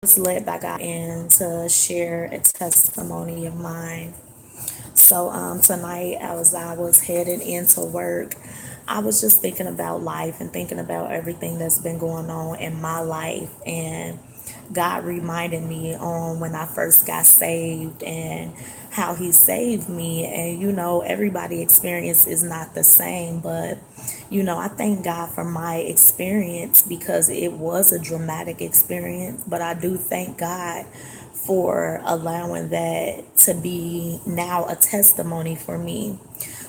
Was led by God and to share a testimony of mine. So tonight, as I was headed into work, I was just thinking about life and thinking about everything that's been going on in my life. And God reminded me on when I first got saved and how He saved me. And everybody' experience is not the same, but I thank God for my experience because it was a dramatic experience. But I do thank God for allowing that to be now a testimony for me.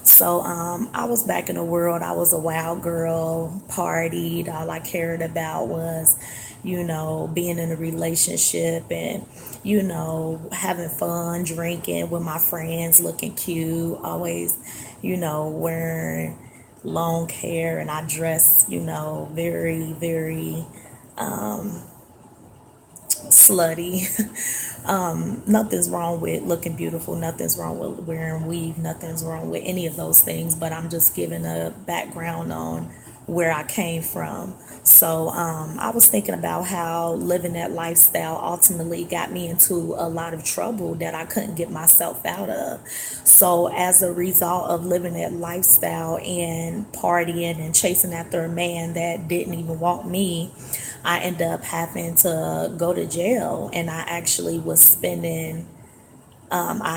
So I was back in the world. I was a wild girl, partied. All I cared about was, being in a relationship and, having fun, drinking with my friends, looking cute, always, wearing long hair. And I dressed, very, very slutty. Nothing's wrong with looking beautiful. Nothing's wrong with wearing weave. Nothing's wrong with any of those things. But I'm just giving a background on where I came from. So I was thinking about how living that lifestyle ultimately got me into a lot of trouble that I couldn't get myself out of. So as a result of living that lifestyle and partying and chasing after a man that didn't even want me, I ended up having to go to jail, and I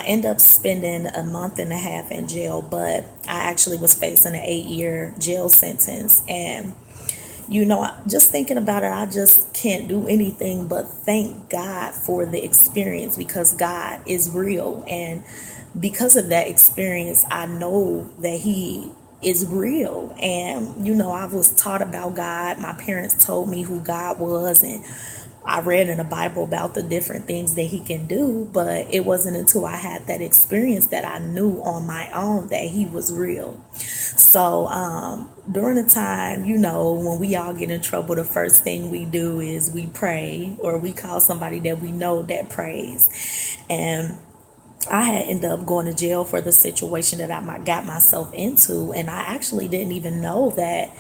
ended up spending a month and a half in jail, but I actually was facing an 8-year jail sentence. And just thinking about it, I just can't do anything but thank God for the experience because God is real. And because of that experience, I know that He is real. And, I was taught about God. My parents told me who God was, and I read in the Bible about the different things that He can do, but it wasn't until I had that experience that I knew on my own that He was real. So during the time, when we all get in trouble, the first thing we do is we pray, or we call somebody that we know that prays. And I had ended up going to jail for the situation that got myself into, and I actually didn't even know that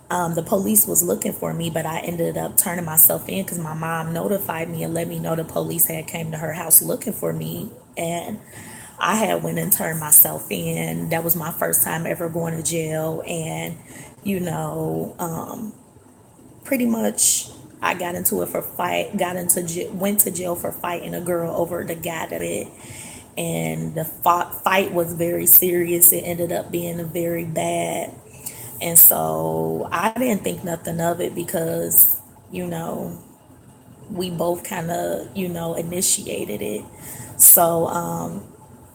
the police was looking for me, but I ended up turning myself in because my mom notified me and let me know the police had came to her house looking for me. And I had went and turned myself in. That was my first time ever going to jail. And, you know, pretty much I got into it for went to jail for fighting a girl over the guy that it. And the fight was very serious. It ended up being very bad. And so I didn't think nothing of it because, we both kind of, initiated it. So,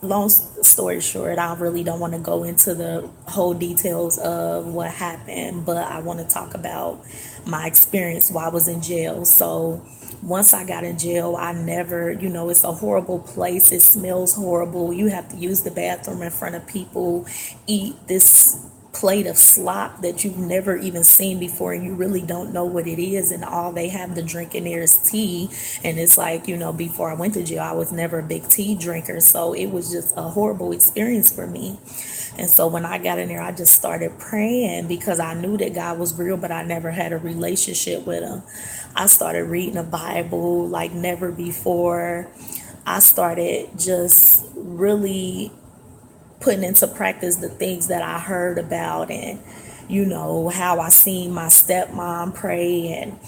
long story short, I really don't want to go into the whole details of what happened, but I want to talk about my experience while I was in jail. So, once I got in jail, I never, it's a horrible place. It smells horrible. You have to use the bathroom in front of people, eat this plate of slop that you've never even seen before, and you really don't know what it is, and all they have to drink in there is tea. And it's like, before I went to jail, I was never a big tea drinker, so it was just a horrible experience for me. And so when I got in there, I just started praying because I knew that God was real, but I never had a relationship with Him. I started reading the Bible like never before. I started just really putting into practice the things that I heard about, and how I seen my stepmom pray, and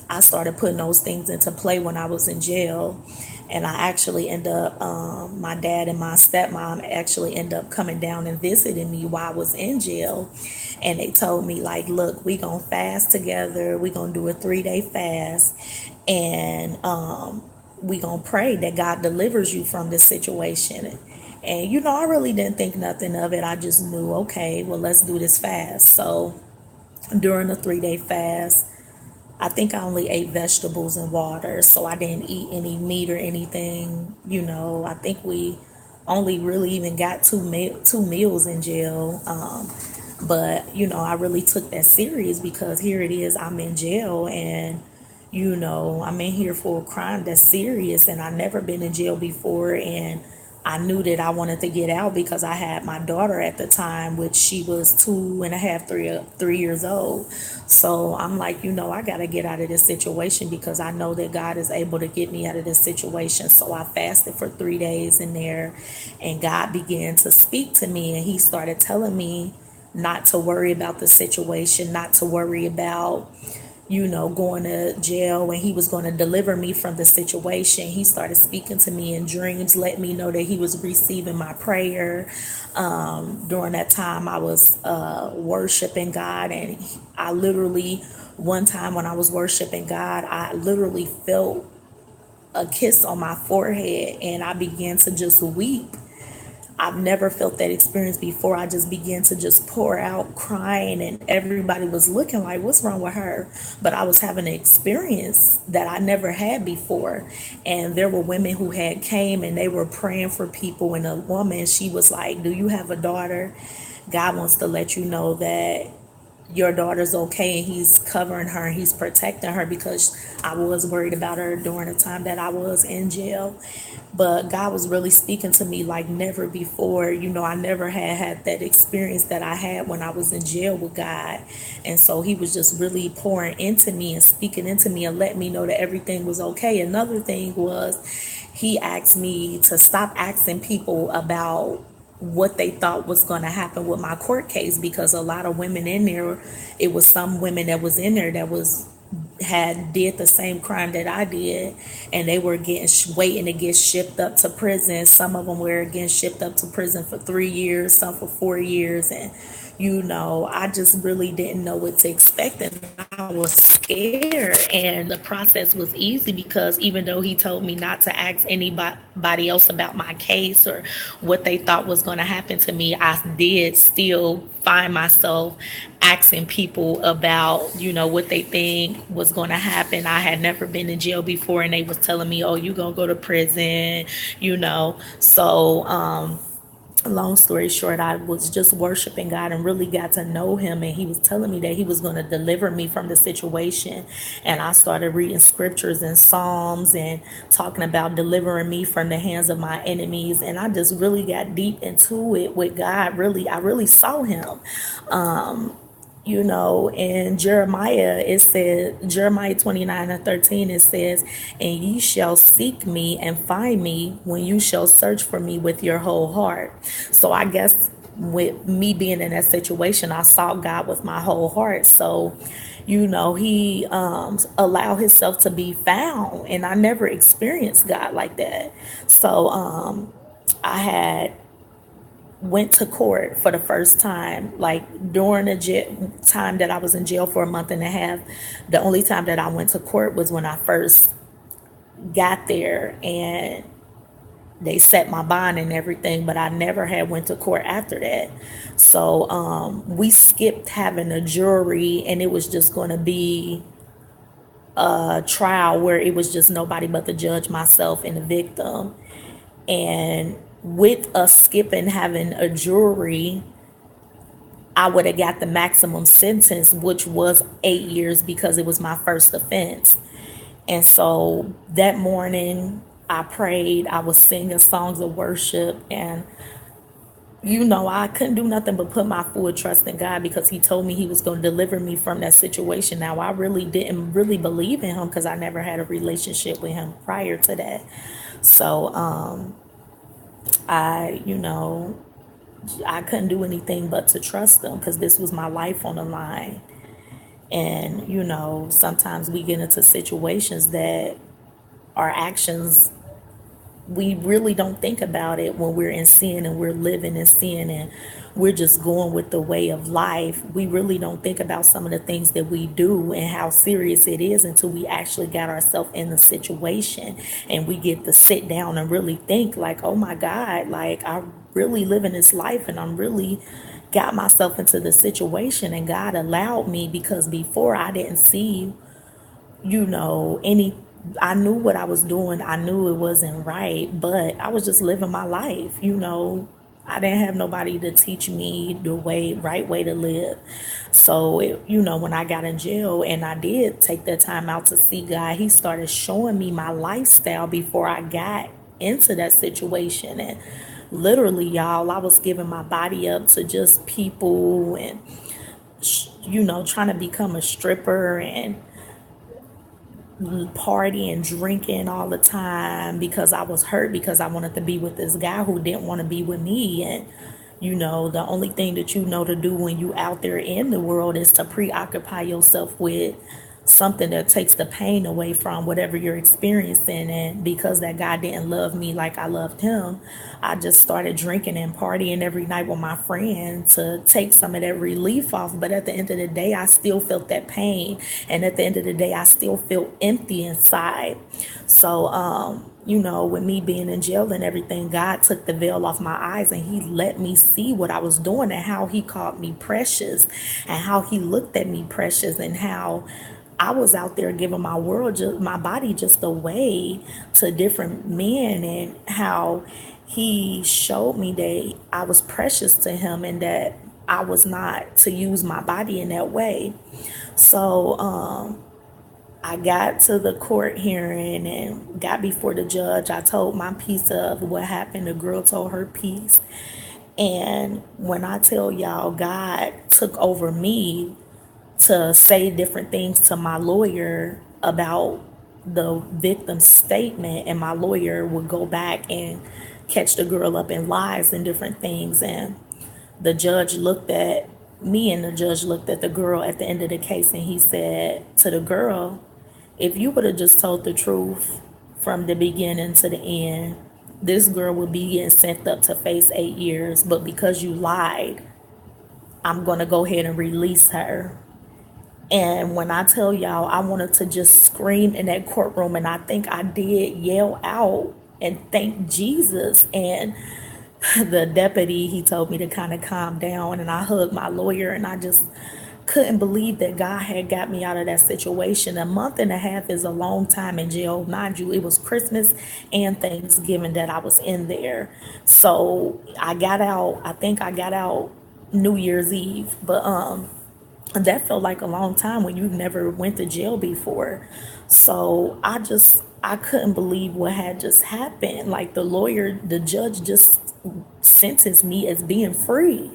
I started putting those things into play when I was in jail. And I actually end up my dad and my stepmom actually end up coming down and visiting me while I was in jail. And they told me, like, look, we gonna fast together, we gonna do a 3-day fast, and we gonna pray that God delivers you from this situation. And I really didn't think nothing of it. I just knew, okay, well, let's do this fast. So during the 3-day fast, I think I only ate vegetables and water. So I didn't eat any meat or anything. I think we only really even got two meals in jail. But I really took that serious because here it is, I'm in jail, and I'm in here for a crime that's serious, and I've never been in jail before. And I knew that I wanted to get out because I had my daughter at the time, which she was 2.5, 3 years old. So I'm like, I got to get out of this situation because I know that God is able to get me out of this situation. So I fasted for 3 days in there, and God began to speak to me, and He started telling me not to worry about the situation, not to worry about going to jail, when He was going to deliver me from the situation. He started speaking to me in dreams, let me know that He was receiving my prayer. During that time, I was worshiping God, and I literally, one time when I was worshiping God, I literally felt a kiss on my forehead, and I began to just weep. I've never felt that experience before. I just began to just pour out crying, and everybody was looking like, what's wrong with her? But I was having an experience that I never had before. And there were women who had came, and they were praying for people. And a woman, she was like, do you have a daughter? God wants to let you know that your daughter's okay, and He's covering her and He's protecting her, because I was worried about her during the time that I was in jail. But God was really speaking to me like never before. I never had that experience that I had when I was in jail with God. And so He was just really pouring into me and speaking into me and letting me know that everything was okay. Another thing was, He asked me to stop asking people about what they thought was going to happen with my court case, because a lot of women in there, it was some women that was in there that had did the same crime that I did, and they were getting waiting to get shipped up to prison. Some of them were getting shipped up to prison for 3 years, some for 4 years, and I just really didn't know what to expect, and I was scared. And the process was easy because even though He told me not to ask anybody else about my case or what they thought was going to happen to me, I did still find myself asking people about, what they think was going to happen. I had never been in jail before, and they was telling me, oh, you going to go to prison, So, long story short, I was just worshiping God and really got to know Him, and He was telling me that He was going to deliver me from the situation. And I started reading scriptures and Psalms and talking about delivering me from the hands of my enemies. And I just really got deep into it with God. I really saw Him. In Jeremiah, it says, Jeremiah 29:13, it says, and ye shall seek me and find me when you shall search for me with your whole heart. So I guess with me being in that situation, I sought God with my whole heart. So, He allowed Himself to be found, and I never experienced God like that. So, I had went to court for the first time, like during the time that I was in jail for a month and a half. The only time that I went to court was when I first got there, and they set my bond and everything, but I never had went to court after that. So we skipped having a jury, and it was just going to be a trial where it was just nobody but the judge, myself, and the victim. And with us skipping having a jury, I would have got the maximum sentence, which was 8 years, because it was my first offense. And so that morning, I prayed, I was singing songs of worship, and I couldn't do nothing but put my full trust in God, because He told me He was going to deliver me from that situation. Now, I really didn't really believe in Him because I never had a relationship with Him prior to that. So, I, I couldn't do anything but to trust Him, because this was my life on the line. And, sometimes we get into situations that our actions, we really don't think about it when we're in sin and we're living in sin and we're just going with the way of life. We really don't think about some of the things that we do and how serious it is until we actually got ourselves in the situation, and we get to sit down and really think like, oh my God, like I really living this life, and I'm really got myself into the situation, and God allowed me, because before I didn't see, any, I knew what I was doing. I knew it wasn't right, but I was just living my life. I didn't have nobody to teach me the right way to live. So, when I got in jail and I did take that time out to see God, He started showing me my lifestyle before I got into that situation. And literally, y'all, I was giving my body up to just people and, trying to become a stripper and partying, drinking all the time because I was hurt because I wanted to be with this guy who didn't want to be with me. And the only thing that you know to do when you out there in the world is to preoccupy yourself with something that takes the pain away from whatever you're experiencing. And because that guy didn't love me like I loved him, I just started drinking and partying every night with my friend to take some of that relief off. But at the end of the day, I still felt that pain. And at the end of the day, I still feel empty inside. So, with me being in jail and everything, God took the veil off my eyes and he let me see what I was doing and how he called me precious and how he looked at me precious and how I was out there giving my body just away to different men, and how he showed me that I was precious to him and that I was not to use my body in that way. So, I got to the court hearing and got before the judge. I told my piece of what happened. The girl told her piece. And when I tell y'all, God took over me to say different things to my lawyer about the victim's statement, and my lawyer would go back and catch the girl up in lies and different things. And the judge looked at me and the judge looked at the girl at the end of the case, and he said to the girl, if you would have just told the truth from the beginning to the end, this girl would be getting sent up to face 8 years. But because you lied, I'm going to go ahead and release her. And when I tell y'all, I wanted to just scream in that courtroom, and I think I did yell out and thank Jesus. And the deputy, he told me to kind of calm down, and I hugged my lawyer, and I just couldn't believe that God had got me out of that situation. A month and a half is a long time in jail. Mind you, it was Christmas and Thanksgiving that I was in there. So I got out, I think I got out New Year's Eve, but that felt like a long time when you never went to jail before. So I couldn't believe what had just happened. Like the judge just sentenced me as being free.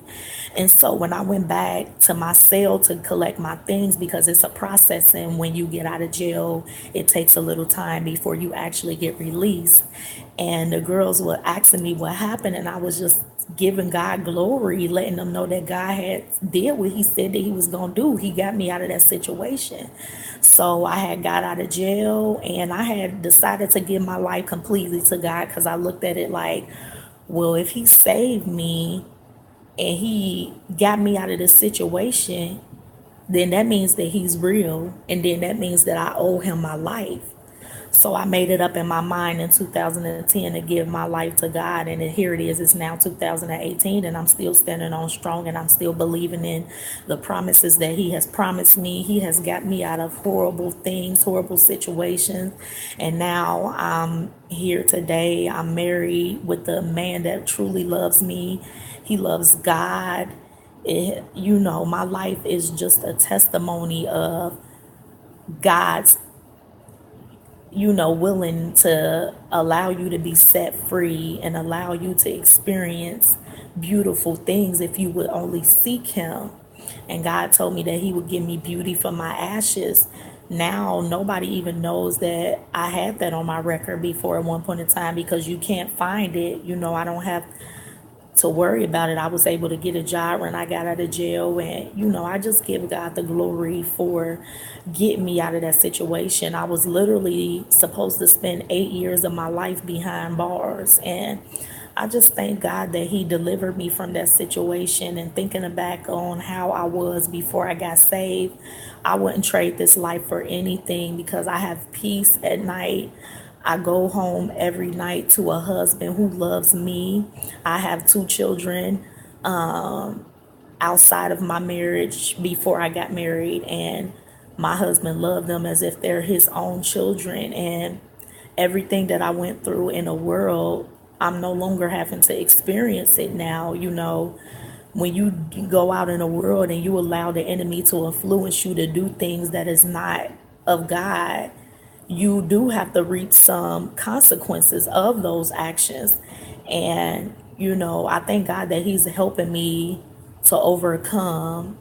And so when I went back to my cell to collect my things, because it's a process, and when you get out of jail, it takes a little time before you actually get released. And the girls were asking me what happened, and I was just giving God glory, letting them know that God had did what he said that he was going to do. He got me out of that situation. So I had got out of jail, and I had decided to give my life completely to God, because I looked at it like, well, if he saved me and he got me out of this situation, then that means that he's real. And then that means that I owe him my life. So I made it up in my mind in 2010 to give my life to God. And here it is. It's now 2018, and I'm still standing on strong, and I'm still believing in the promises that he has promised me. He has got me out of horrible things, horrible situations. And now I'm here today. I'm married with a man that truly loves me. He loves God. My life is just a testimony of God's willing to allow you to be set free and allow you to experience beautiful things if you would only seek him. And God told me that he would give me beauty for my ashes. Now, nobody even knows that I had that on my record before at one point in time, because you can't find it. I don't have to worry about it. I was able to get a job when I got out of jail, and I just give God the glory for getting me out of that situation. I was literally supposed to spend 8 years of my life behind bars, and I just thank God that he delivered me from that situation. And thinking back on how I was before I got saved, I wouldn't trade this life for anything, because I have peace at night. I go home every night to a husband who loves me. I have 2 children outside of my marriage before I got married, and my husband loved them as if they're his own children. And everything that I went through in the world, I'm no longer having to experience it now. When you go out in the world and you allow the enemy to influence you to do things that is not of God, you do have to reap some consequences of those actions. And, I thank God that He's helping me to overcome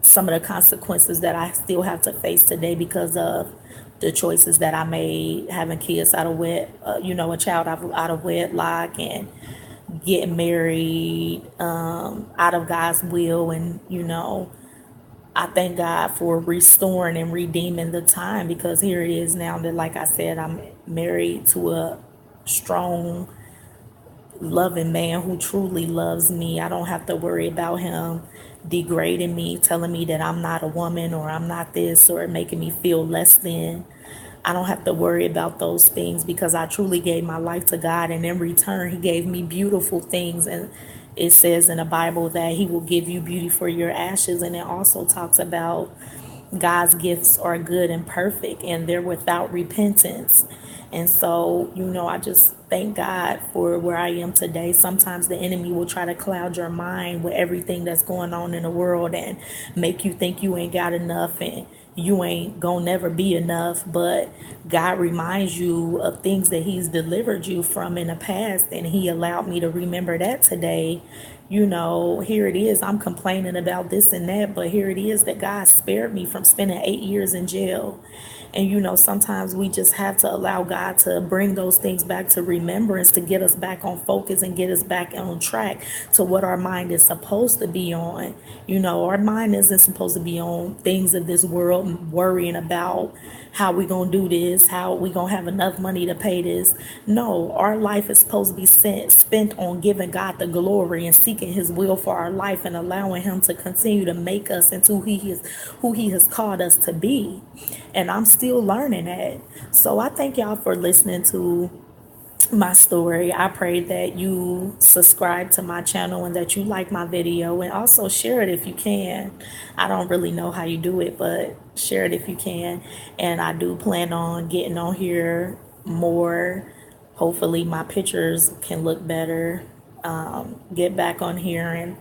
some of the consequences that I still have to face today because of the choices that I made, having kids out of a child out of wedlock, and getting married out of God's will. And, I thank God for restoring and redeeming the time, because here it is now that, like I said, I'm married to a strong, loving man who truly loves me. I don't have to worry about him degrading me, telling me that I'm not a woman or I'm not this, or making me feel less than. I don't have to worry about those things because I truly gave my life to God, and in return, He gave me beautiful things. And it says in the Bible that He will give you beauty for your ashes. And it also talks about God's gifts are good and perfect, and they're without repentance. And so, I just thank God for where I am today. Sometimes the enemy will try to cloud your mind with everything that's going on in the world and make you think you ain't got enough and you ain't gonna never be enough. But God reminds you of things that He's delivered you from in the past, and He allowed me to remember that today. Here it is. I'm complaining about this and that, but here it is that God spared me from spending 8 years in jail. And sometimes we just have to allow God to bring those things back to remembrance, to get us back on focus and get us back on track to what our mind is supposed to be on. Our mind isn't supposed to be on things of this world, worrying about how we gonna do this, how we gonna have enough money to pay this. No, our life is supposed to be spent on giving God the glory and seeking His will for our life, and allowing Him to continue to make us into who He has called us to be. And I'm still learning that. So I thank y'all for listening to my story. I pray that you subscribe to my channel and that you like my video, and also share it if you can. I don't really know how you do it, but share it if you can. And I do plan on getting on here more. Hopefully my pictures can look better. Get back on here and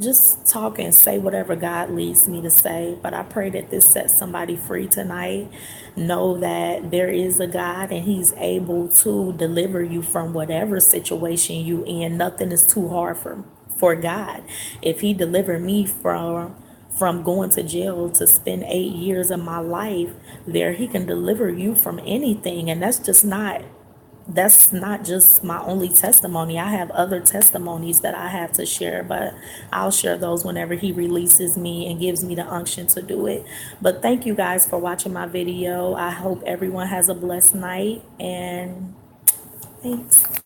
just talk and say whatever God leads me to say. But I pray that this sets somebody free tonight. Know that there is a God, and He's able to deliver you from whatever situation you in. Nothing is too hard for God. If He delivered me from going to jail to spend 8 years of my life there, He can deliver you from anything. And that's not just my only testimony. I have other testimonies that I have to share, but I'll share those whenever He releases me and gives me the unction to do it. But thank you guys for watching my video. I hope everyone has a blessed night, and thanks.